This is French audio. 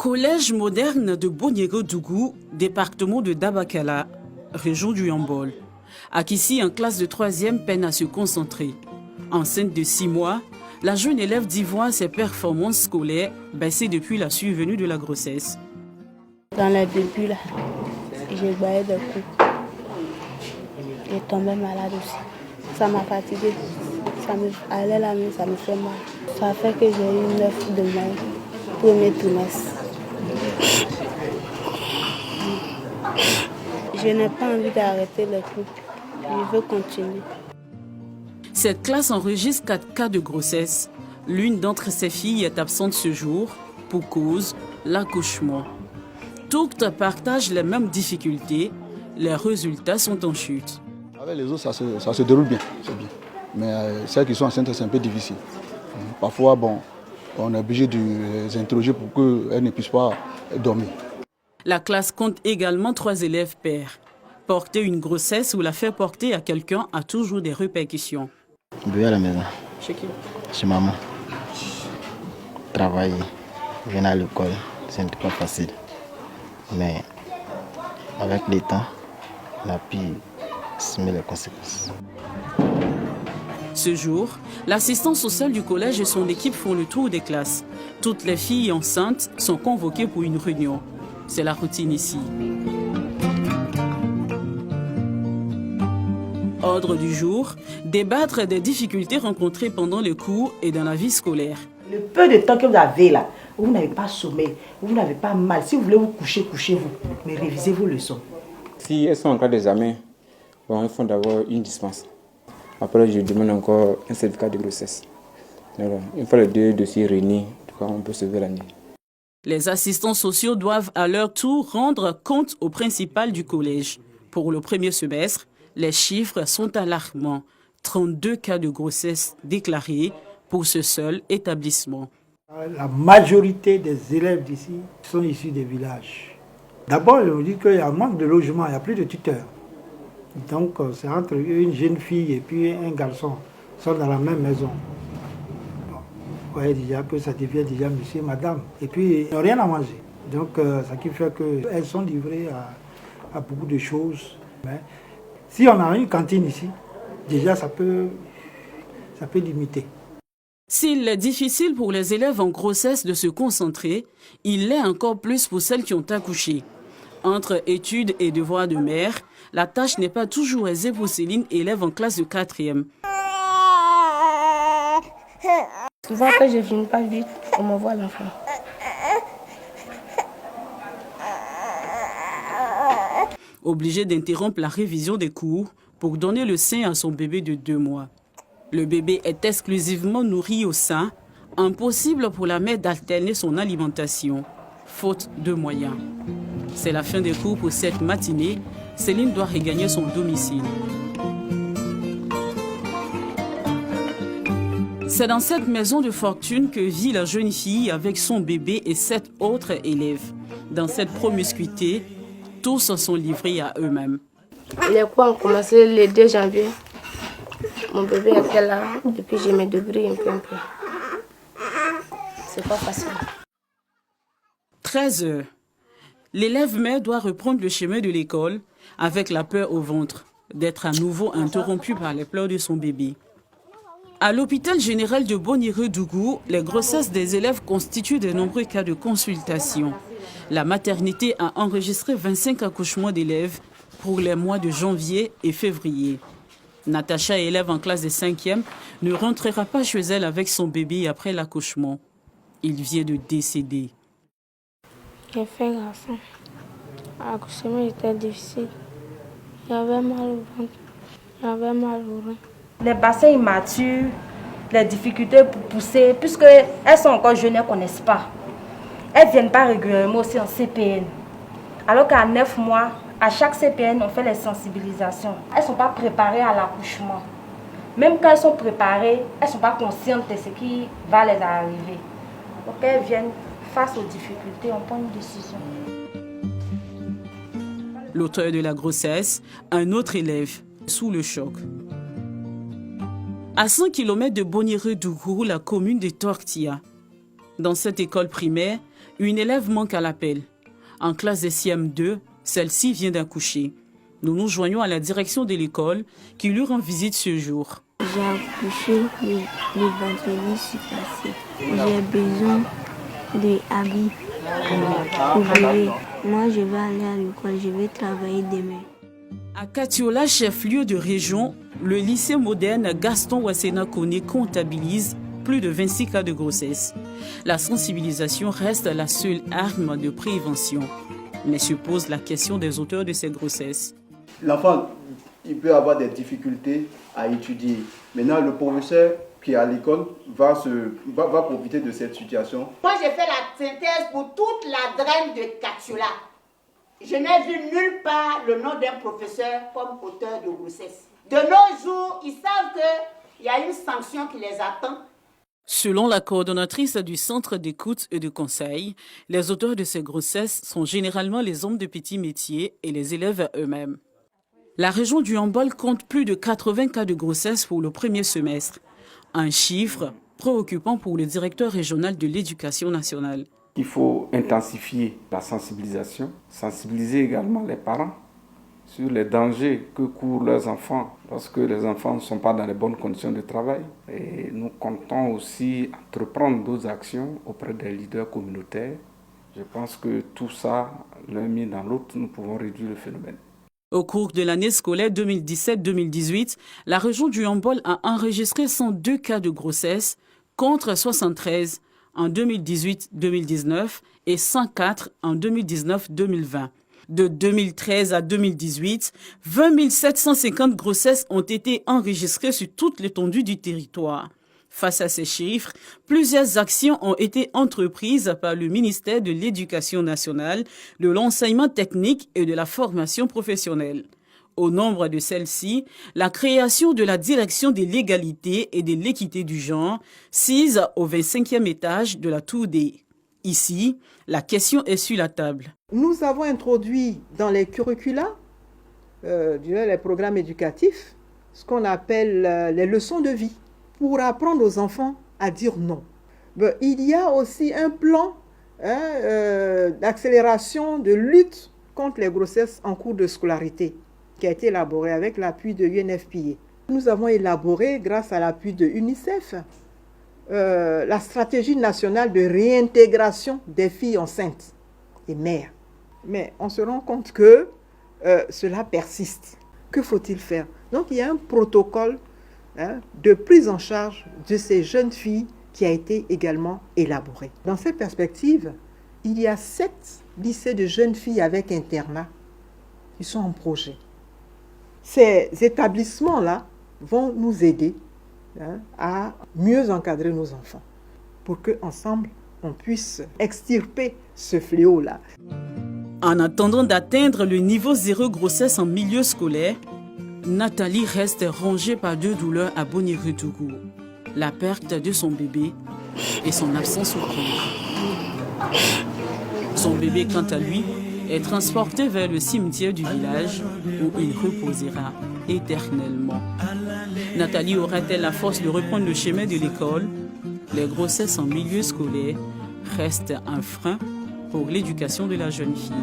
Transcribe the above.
Collège moderne de Bonyere-Dougou, département de Dabakala, région du Yambol. Akissi, en classe de 3e, peine à se concentrer. Enceinte de 6 mois, la jeune élève dit voir ses performances scolaires baisser depuis la survenue de la grossesse. Dans le début, là, j'ai baillé des coups. J'ai tombé malade aussi. Ça m'a fatiguée. Aller la nuit, ça me fait mal. Ça fait que j'ai eu 9 de moyenne, premier trimestre. Je n'ai pas envie d'arrêter les cours. Je veux continuer. Cette classe enregistre 4 cas de grossesse. L'une d'entre ses filles est absente ce jour pour cause l'accouchement. Toutes partagent les mêmes difficultés. Les résultats sont en chute. Avec les autres, ça se déroule bien, c'est bien. Mais celles qui sont enceintes, c'est un peu difficile. Parfois, on est obligé de les interroger pour qu'elles ne puissent pas dormir. La classe compte également 3 élèves pairs. Porter une grossesse ou la faire porter à quelqu'un a toujours des répercussions. Bébé à la maison. Chez qui? Chez maman. Travailler, venir à l'école, ce n'est pas facile. Mais avec le temps, on a pu assumer les conséquences. Ce jour, l'assistant social du collège et son équipe font le tour des classes. Toutes les filles enceintes sont convoquées pour une réunion. C'est la routine ici. Ordre du jour, débattre des difficultés rencontrées pendant les cours et dans la vie scolaire. Le peu de temps que vous avez là, vous n'avez pas sommeil, vous n'avez pas mal. Si vous voulez vous coucher, couchez-vous. Mais révisez vos leçons. Si elles sont en cas d'examen, il faut d'abord une dispense. Après, je demande encore un certificat de grossesse. Alors, une fois les 2 dossiers réunis, on peut sauver l'année. Les assistants sociaux doivent à leur tour rendre compte au principal du collège. Pour le premier semestre, les chiffres sont alarmants. 32 cas de grossesse déclarés pour ce seul établissement. La majorité des élèves d'ici sont issus des villages. D'abord, on dit qu'il y a un manque de logement, il n'y a plus de tuteurs. Donc, c'est entre une jeune fille et puis un garçon, ils sont dans la même maison. Bon, vous voyez déjà que ça devient déjà monsieur, madame. Et puis, ils n'ont rien à manger. Donc, ça qui fait qu'elles sont livrées à beaucoup de choses. Mais si on a une cantine ici, déjà, ça peut limiter. S'il est difficile pour les élèves en grossesse de se concentrer, il l'est encore plus pour celles qui ont accouché. Entre études et devoirs de mère, la tâche n'est pas toujours aisée pour Céline, élève en classe de 4e. Souvent que je ne finis pas vite, on m'envoie l'enfant. Obligée d'interrompre la révision des cours pour donner le sein à son bébé de 2 mois. Le bébé est exclusivement nourri au sein. Impossible pour la mère d'alterner son alimentation, faute de moyens. C'est la fin des cours pour cette matinée. Céline doit regagner son domicile. C'est dans cette maison de fortune que vit la jeune fille avec son bébé et 7 autres élèves. Dans cette promiscuité, tous sont livrés à eux-mêmes. Les cours ont commencé le 2 janvier. Mon bébé était là et puis je me débrouille un peu. C'est pas facile. 13 heures. L'élève mère doit reprendre le chemin de l'école avec la peur au ventre d'être à nouveau interrompue par les pleurs de son bébé. À l'hôpital général de Bonyere-Dougou, les grossesses des élèves constituent de nombreux cas de consultation. La maternité a enregistré 25 accouchements d'élèves pour les mois de janvier et février. Natacha, élève en classe de 5e, ne rentrera pas chez elle avec son bébé après l'accouchement. Il vient de décéder. J'ai fait garçon. L'accouchement était difficile. J'avais mal au ventre. J'avais mal au rein. Les bassins immatures, les difficultés pour pousser, puisque elles sont encore jeunes, elles ne connaissent pas. Elles ne viennent pas régulièrement aussi en CPN. Alors qu'à 9 mois, à chaque CPN, on fait les sensibilisations. Elles ne sont pas préparées à l'accouchement. Même quand elles sont préparées, elles ne sont pas conscientes de ce qui va les arriver. Donc elles viennent face aux difficultés, on prend une décision. L'auteur de la grossesse, un autre élève, sous le choc. À 100 km de Bonyere-Dougou, la commune de Tortilla. Dans cette école primaire, Une élève manque à l'appel. En classe des CM2, celle-ci vient d'accoucher. Nous nous joignons à la direction de l'école qui lui rend visite ce jour. J'ai accouché le vendredi passé. J'ai besoin d'habits pour bébé. Moi, je vais aller à l'école, je vais travailler demain. À Katiola, chef-lieu de région, le lycée moderne Gaston Ouassena Koné comptabilise plus de 26 cas de grossesse. La sensibilisation reste la seule arme de prévention. Mais se pose la question des auteurs de ces grossesses. L'enfant, il peut avoir des difficultés à étudier. Maintenant, le professeur qui est à l'école va profiter de cette situation. Moi, j'ai fait la synthèse pour toute la draine de Katiola. Je n'ai vu nulle part le nom d'un professeur comme auteur de grossesse. De nos jours, ils savent qu'il y a une sanction qui les attend. Selon la coordonnatrice du centre d'écoute et de conseil, les auteurs de ces grossesses sont généralement les hommes de petits métiers et les élèves eux-mêmes. La région du Yambol compte plus de 80 cas de grossesse pour le premier semestre. Un chiffre préoccupant pour le directeur régional de l'éducation nationale. Il faut intensifier la sensibilisation, sensibiliser également les parents sur les dangers que courent leurs enfants lorsque les enfants ne sont pas dans les bonnes conditions de travail. Et nous comptons aussi entreprendre d'autres actions auprès des leaders communautaires. Je pense que tout ça, l'un mis dans l'autre, nous pouvons réduire le phénomène. Au cours de l'année scolaire 2017-2018, la région du Yambol a enregistré 102 cas de grossesse contre 73 en 2018-2019 et 104 en 2019-2020. De 2013 à 2018, 20 750 grossesses ont été enregistrées sur toute l'étendue du territoire. Face à ces chiffres, plusieurs actions ont été entreprises par le ministère de l'Éducation nationale, de l'enseignement technique et de la formation professionnelle. Au nombre de celles-ci, la création de la direction de l'égalité et de l'équité du genre, sise au 25e étage de la Tour D. Ici, la question est sur la table. Nous avons introduit dans les curricula, les programmes éducatifs, ce qu'on appelle les leçons de vie, pour apprendre aux enfants à dire non. Il y a aussi un plan d'accélération de lutte contre les grossesses en cours de scolarité qui a été élaboré avec l'appui de UNFPA. Nous avons élaboré, grâce à l'appui de UNICEF, la stratégie nationale de réintégration des filles enceintes et mères. Mais on se rend compte que cela persiste. Que faut-il faire? Donc il y a un protocole de prise en charge de ces jeunes filles qui a été également élaboré. Dans cette perspective, il y a 7 lycées de jeunes filles avec internat qui sont en projet. Ces établissements-là vont nous aider à mieux encadrer nos enfants pour qu'ensemble, on puisse extirper ce fléau-là. En attendant d'atteindre le niveau 0 grossesse en milieu scolaire, Nathalie reste rongée par 2 douleurs à Bonirutougou, la perte de son bébé et son absence au cours. Son bébé, quant à lui, est transporté vers le cimetière du village où il reposera éternellement. Nathalie aura-t-elle la force de reprendre le chemin de l'école? Les grossesses en milieu scolaire restent un frein pour l'éducation de la jeune fille.